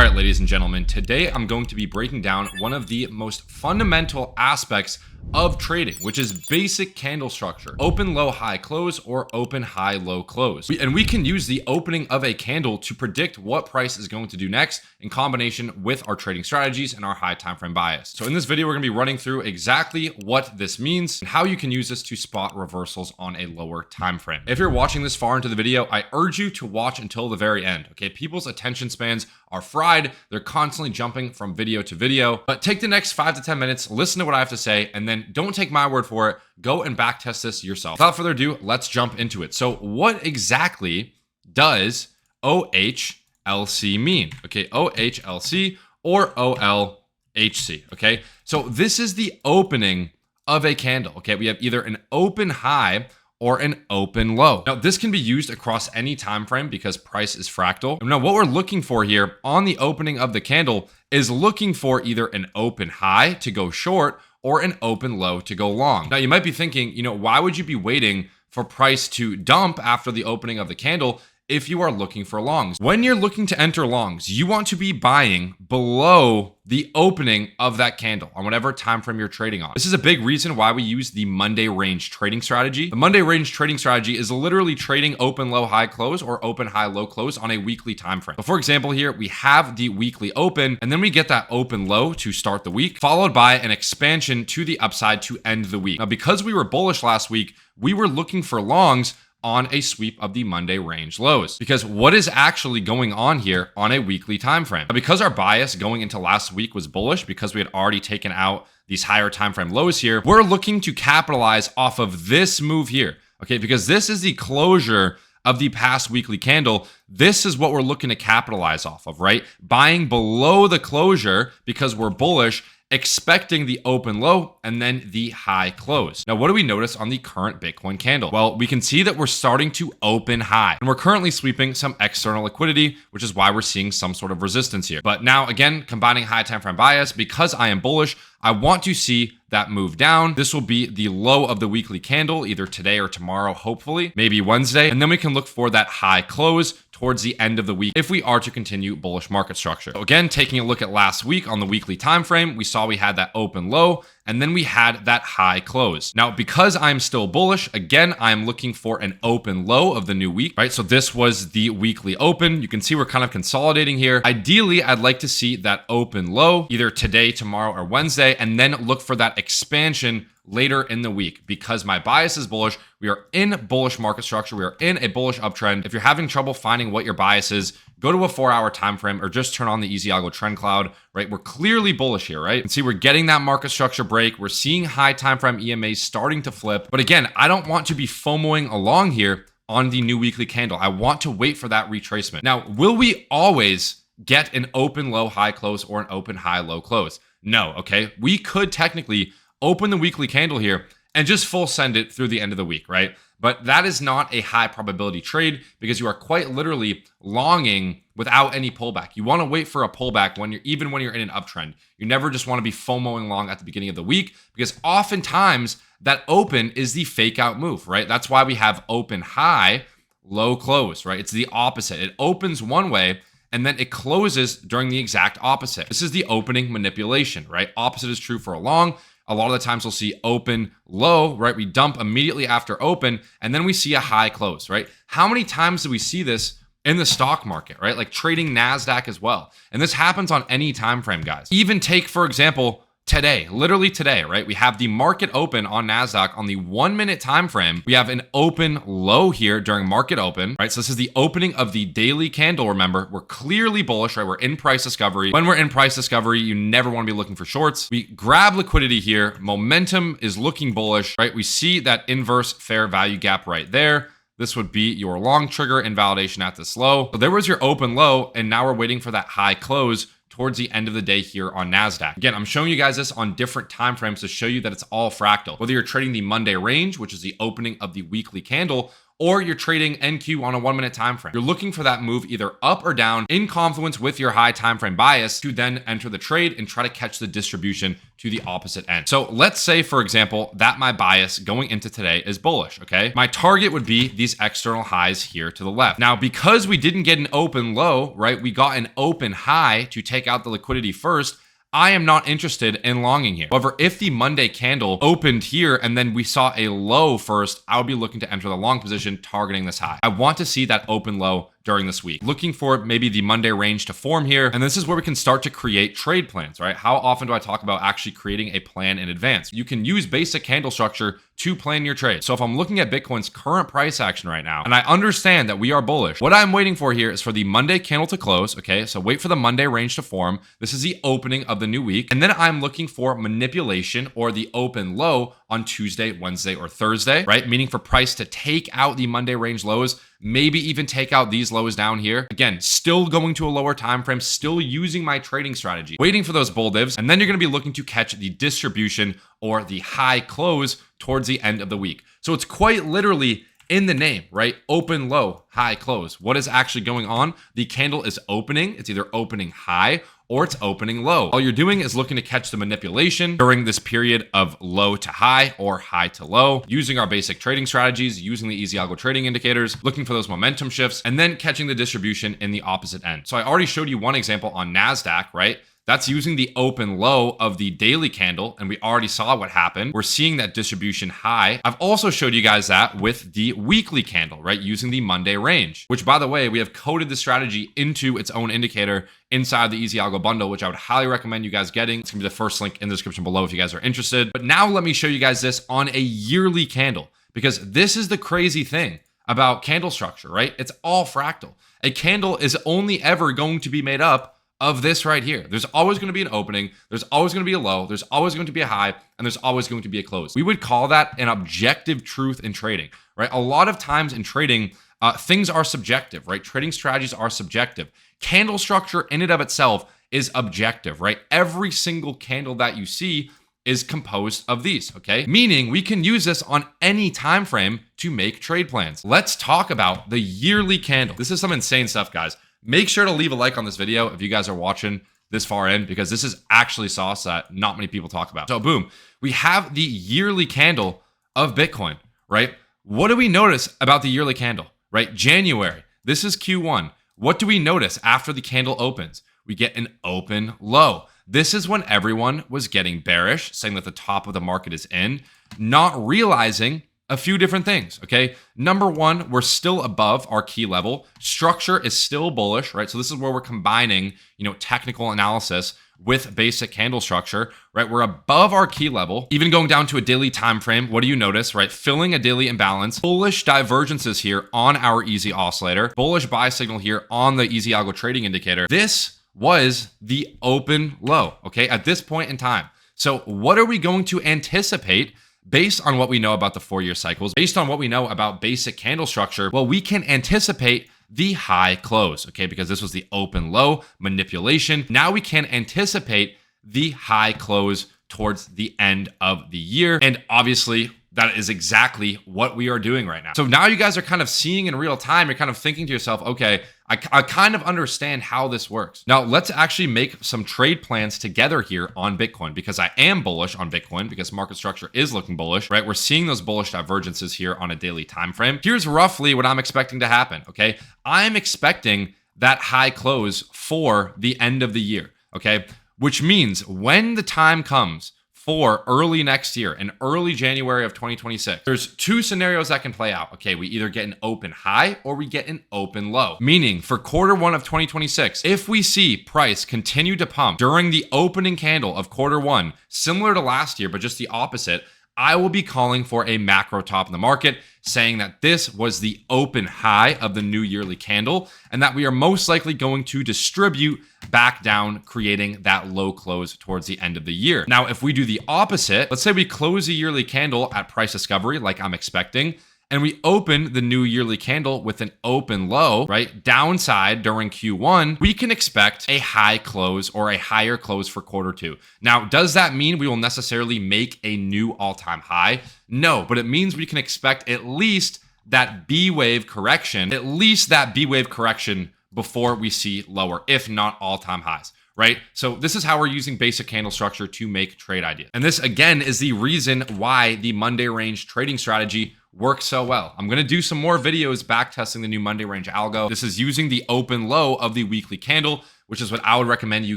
All right, ladies and gentlemen, today I'm going to be breaking down one of the most fundamental aspects of trading, which is basic candle structure, open, low, high, close, or open, high, low, close. And we can use the opening of a candle to predict what price is going to do next in combination with our trading strategies and our high time frame bias. So in this video, we're gonna be running through exactly what this means and how you can use this to spot reversals on a lower time frame. If you're watching this far into the video, I urge you to watch until the very end, okay? People's attention spans are fried. They're constantly jumping from video to video, but take the next 5 to 10 minutes, listen to what I have to say, and then don't take my word for it. Go and back test this yourself. Without further ado, let's jump into it. So what exactly does OHLC mean? Okay, OHLC or OLHC, okay? So this is the opening of a candle, okay? We have either an open high or an open low. Now, this can be used across any time frame because price is fractal. Now, what we're looking for here on the opening of the candle is looking for either an open high to go short or an open low to go long. Now, you might be thinking, why would you be waiting for price to dump after the opening of the candle if you are looking for longs? When you're looking to enter longs, you want to be buying below the opening of that candle on whatever time frame you're trading on. This is a big reason why we use the Monday range trading strategy. The Monday range trading strategy is literally trading open, low, high, close, or open, high, low, close on a weekly time frame. So for example, here we have the weekly open, and then we get that open low to start the week, followed by an expansion to the upside to end the week. Now, because we were bullish last week, we were looking for longs on a sweep of the Monday range lows. Because what is actually going on here on a weekly time frame? Because our bias going into last week was bullish, because we had already taken out these higher time frame lows here, we're looking to capitalize off of this move here, okay? Because this is the closure of the past weekly candle. This is what we're looking to capitalize off of, right? Buying below the closure because we're bullish, expecting the open low and then the high close. Now, what do we notice on the current Bitcoin candle? Well, we can see that we're starting to open high, and we're currently sweeping some external liquidity, which is why we're seeing some sort of resistance here. But now again, combining high time frame bias, because I am bullish, I want to see that move down. This will be the low of the weekly candle, either today or tomorrow, hopefully, maybe Wednesday. And then we can look for that high close towards the end of the week if we are to continue bullish market structure. So again, taking a look at last week on the weekly time frame, we saw we had that open low, and then we had that high close. Now, because I'm still bullish, again, I'm looking for an open low of the new week, right? So this was the weekly open. You can see we're kind of consolidating here. Ideally, I'd like to see that open low either today, tomorrow, or Wednesday, and then look for that expansion later in the week. Because my bias is bullish, we are in bullish market structure, we are in a bullish uptrend. If you're having trouble finding what your bias is, go to a 4-hour time frame or just turn on the Easy Algo trend cloud, right? We're clearly bullish here, right? And see, we're getting that market structure break. We're seeing high time frame EMAs starting to flip. But again, I don't want to be FOMOing along here on the new weekly candle. I want to wait for that retracement. Now, will we always get an open low high close or an open high low close? No, okay? We could technically open the weekly candle here and just full send it through the end of the week, right? But that is not a high probability trade because you are quite literally longing without any pullback. You want to wait for a pullback even when you're in an uptrend. You never just want to be FOMOing long at the beginning of the week, because oftentimes that open is the fake out move, right? That's why we have open high, low close, right? It's the opposite. It opens one way and then it closes during the exact opposite. This is the opening manipulation, right? Opposite is true for a long. A lot of the times we'll see open low, right? We dump immediately after open, and then we see a high close, right? How many times do we see this in the stock market, right? Like trading NASDAQ as well. And this happens on any time frame, guys. Even take, for example, today, literally today, right? We have the market open on NASDAQ on the 1-minute time frame. We have an open low here during market open, right? So this is the opening of the daily candle. Remember, we're clearly bullish, right? We're in price discovery. When we're in price discovery, you never want to be looking for shorts. We grab liquidity here. Momentum is looking bullish, right? We see that inverse fair value gap right there. This would be your long trigger invalidation at this low. So there was your open low, and now we're waiting for that high close towards the end of the day here on NASDAQ. Again, I'm showing you guys this on different time frames to show you that it's all fractal. Whether you're trading the Monday range, which is the opening of the weekly candle, or you're trading NQ on a 1 minute time frame. You're looking for that move either up or down in confluence with your high time frame bias to then enter the trade and try to catch the distribution to the opposite end. So let's say, for example, that my bias going into today is bullish, okay? My target would be these external highs here to the left. Now, because we didn't get an open low, right? We got an open high to take out the liquidity first. I am not interested in longing here. However, if the Monday candle opened here and then we saw a low first, I would be looking to enter the long position targeting this high. I want to see that open low during this week. Looking for maybe the Monday range to form here. And this is where we can start to create trade plans, right? How often do I talk about actually creating a plan in advance? You can use basic candle structure to plan your trade. So if I'm looking at Bitcoin's current price action right now, and I understand that we are bullish, what I'm waiting for here is for the Monday candle to close, okay? So wait for the Monday range to form. This is the opening of the new week. And then I'm looking for manipulation or the open low on Tuesday, Wednesday, or Thursday, right? Meaning for price to take out the Monday range lows, maybe even take out these lows down here. Again, still going to a lower time frame, still using my trading strategy, waiting for those bull divs, and then you're going to be looking to catch the distribution or the high close towards the end of the week. So it's quite literally in the name, right? Open low, high close. What is actually going on? The candle is opening. It's either opening high or it's opening low. All you're doing is looking to catch the manipulation during this period of low to high or high to low, using our basic trading strategies, using the easy algo trading indicators, looking for those momentum shifts, and then catching the distribution in the opposite end. So I already showed you one example on NASDAQ, right? That's using the open low of the daily candle, and we already saw what happened. We're seeing that distribution high. I've also showed you guys that with the weekly candle, right? Using the Monday range, which, by the way, we have coded the strategy into its own indicator inside the Easy Algo bundle, which I would highly recommend you guys getting. It's gonna be the first link in the description below if you guys are interested. But now let me show you guys this on a yearly candle, because this is the crazy thing about candle structure, right? It's all fractal. A candle is only ever going to be made up of this right here. There's always going to be an opening, there's always going to be a low, there's always going to be a high, and there's always going to be a close. We would call that an objective truth in trading, right? A lot of times in trading, things are subjective, right? Trading strategies are subjective. Candle structure in and of itself is objective, right? Every single candle that you see is composed of these, okay? Meaning we can use this on any time frame to make trade plans. Let's talk about the yearly candle. This is some insane stuff, guys. Make sure to leave a like on this video if you guys are watching this far in, because this is actually sauce that not many people talk about. So boom, we have the yearly candle of Bitcoin, right? What do we notice about the yearly candle, right? January, this is Q1. What do we notice after the candle opens? We get an open low. This is when everyone was getting bearish, saying that the top of the market is in, not realizing a few different things, okay? Number one, we're still above our key level. Structure is still bullish, right? So this is where we're combining, technical analysis with basic candle structure, right? We're above our key level. Even going down to a daily time frame, what do you notice, right? Filling a daily imbalance, bullish divergences here on our easy oscillator, bullish buy signal here on the easy algo trading indicator. This was the open low, okay? At this point in time. So what are we going to anticipate based on what we know about the 4-year cycles, based on what we know about basic candle structure? Well, we can anticipate the high close, okay? Because this was the open low manipulation. Now we can anticipate the high close towards the end of the year. And obviously, that is exactly what we are doing right now. So now you guys are kind of seeing in real time, you're kind of thinking to yourself, okay, I kind of understand how this works. Now let's actually make some trade plans together here on Bitcoin, because I am bullish on Bitcoin because market structure is looking bullish, right? We're seeing those bullish divergences here on a daily time frame. Here's roughly what I'm expecting to happen, okay? I'm expecting that high close for the end of the year, okay? Which means when the time comes for early next year, in early January of 2026, there's two scenarios that can play out. Okay, we either get an open high or we get an open low. Meaning for Q1 of 2026, if we see price continue to pump during the opening candle of Q1, similar to last year, but just the opposite, I will be calling for a macro top in the market, saying that this was the open high of the new yearly candle and that we are most likely going to distribute back down, creating that low close towards the end of the year. Now, if we do the opposite, let's say we close the yearly candle at price discovery like I'm expecting, and we open the new yearly candle with an open low, right, downside during Q1, we can expect a high close or a higher close for Q2. Now, does that mean we will necessarily make a new all-time high? No, but it means we can expect at least that B wave correction, at least that B wave correction before we see lower, if not all-time highs, right? So this is how we're using basic candle structure to make trade ideas. And this again is the reason why the Monday range trading strategy works so well. I'm going to do some more videos backtesting the new Monday range algo. This is using the open low of the weekly candle, which is what I would recommend you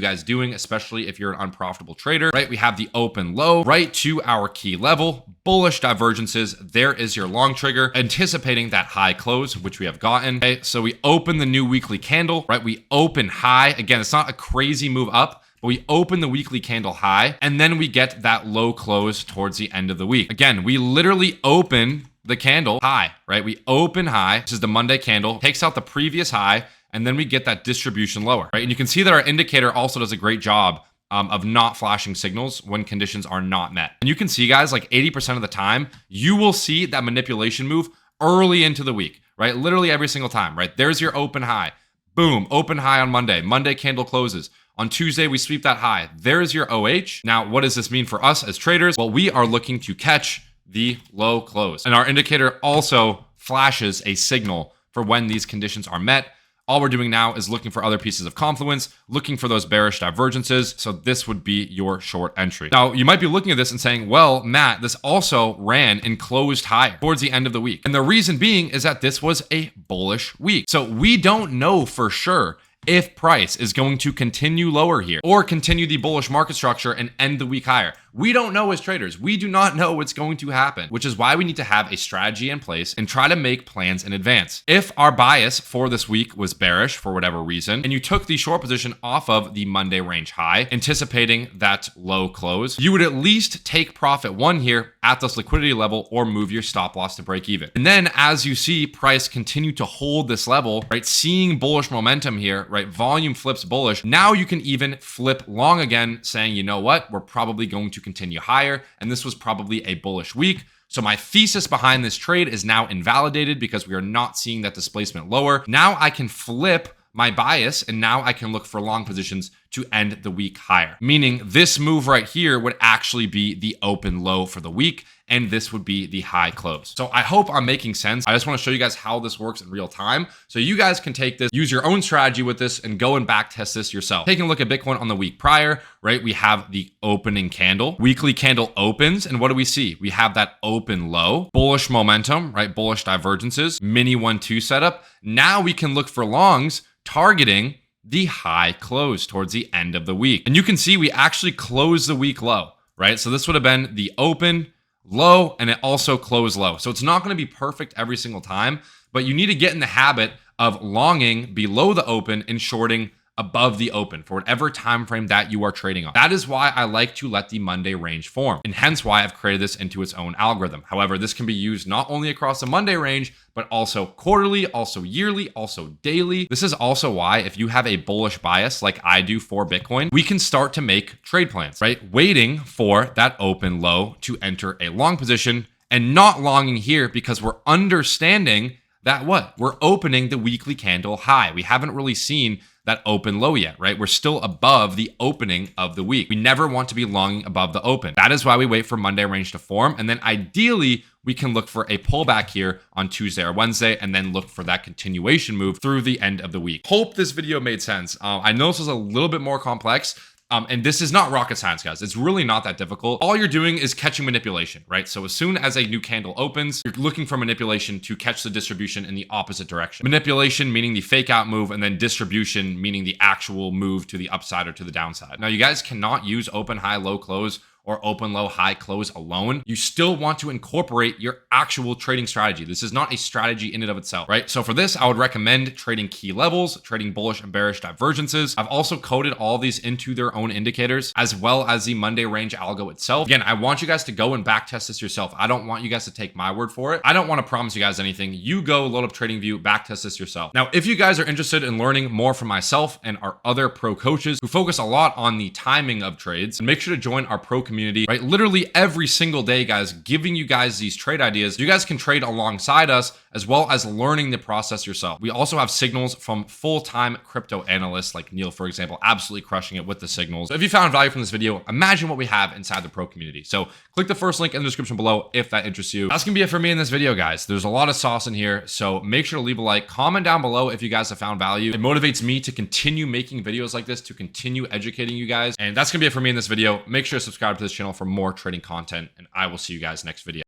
guys doing, especially if you're an unprofitable trader, right? We have the open low right to our key level, bullish divergences. There is your long trigger, anticipating that high close, which we have gotten. Okay, so we open the new weekly candle, right? We open high. Again, it's not a crazy move up, but we open the weekly candle high, and then we get that low close towards the end of the week. Again, we literally open the candle high, right? We open high. This is the Monday candle, takes out the previous high, and then we get that distribution lower, right? And you can see that our indicator also does a great job of not flashing signals when conditions are not met. And you can see, guys, like 80% of the time, you will see that manipulation move early into the week, right? Literally every single time, right? There's your open high. Boom, open high on Monday. Monday candle closes. On Tuesday, we sweep that high. There's your OH. Now, what does this mean for us as traders? Well, we are looking to catch the low close. And our indicator also flashes a signal for when these conditions are met. All we're doing now is looking for other pieces of confluence, looking for those bearish divergences. So this would be your short entry. Now, you might be looking at this and saying, well, Matt, this also ran and closed higher towards the end of the week. And the reason being is that this was a bullish week. So we don't know for sure if price is going to continue lower here or continue the bullish market structure and end the week higher. We don't know as traders. We do not know what's going to happen, which is why we need to have a strategy in place and try to make plans in advance. If our bias for this week was bearish for whatever reason, and you took the short position off of the Monday range high, anticipating that low close, you would at least take profit one here at this liquidity level or move your stop loss to break even. And then as you see price continue to hold this level, right, seeing bullish momentum here, right, volume flips bullish. Now you can even flip long again, saying, you know what, we're probably going to continue higher. And this was probably a bullish week. So my thesis behind this trade is now invalidated because we are not seeing that displacement lower. Now I can flip my bias and now I can look for long positions to end the week higher. Meaning this move right here would actually be the open low for the week, and this would be the high close. So I hope I'm making sense. I just want to show you guys how this works in real time. So you guys can take this, use your own strategy with this, and go and back test this yourself. Taking a look at Bitcoin on the week prior, right? We have the opening candle, weekly candle opens, and what do we see? We have that open low, bullish momentum, right? Bullish divergences, mini 1-2 setup. Now we can look for longs targeting the high close towards the end of the week. And you can see we actually closed the week low, right? So this would have been the open, low, and it also closed low. So it's not going to be perfect every single time, but you need to get in the habit of longing below the open and shorting above the open for whatever time frame that you are trading on. That is why I like to let the Monday range form, and hence why I've created this into its own algorithm. However, this can be used not only across the Monday range, but also quarterly, also yearly, also daily. This is also why if you have a bullish bias like I do for Bitcoin, we can start to make trade plans, right? Waiting for that open low to enter a long position and not longing here because we're understanding that what? We're opening the weekly candle high. We haven't really seen that open low yet, right? We're still above the opening of the week. We never want to be longing above the open. That is why we wait for Monday range to form. And then ideally, we can look for a pullback here on Tuesday or Wednesday, and then look for that continuation move through the end of the week. Hope this video made sense. I know this was a little bit more complex. And this is not rocket science, guys. It's really not that difficult. All you're doing is catching manipulation, right? So as soon as a new candle opens, you're looking for manipulation to catch the distribution in the opposite direction. Manipulation meaning the fake out move, and then distribution meaning the actual move to the upside or to the downside. Now, you guys cannot use open, high, low, close, or open, low, high, close alone. You still want to incorporate your actual trading strategy. This is not a strategy in and of itself, right? So for this, I would recommend trading key levels, trading bullish and bearish divergences. I've also coded all these into their own indicators, as well as the Monday range algo itself. Again, I want you guys to go and back test this yourself. I don't want you guys to take my word for it. I don't want to promise you guys anything. You go load up TradingView, back test this yourself. Now, if you guys are interested in learning more from myself and our other pro coaches who focus a lot on the timing of trades, make sure to join our pro community community, right? Literally every single day, guys, giving you guys these trade ideas. You guys can trade alongside us as well as learning the process yourself. We also have signals from full-time crypto analysts like Neil, for example, absolutely crushing it with the signals. So if you found value from this video, imagine what we have inside the pro community. So click the first link in the description below if that interests you. That's gonna be it for me in this video, guys. There's a lot of sauce in here, so make sure to leave a like, comment down below if you guys have found value. It motivates me to continue making videos like this, to continue educating you guys. And that's gonna be it for me in this video. Make sure to subscribe to this channel for more trading content, and I will see you guys next video.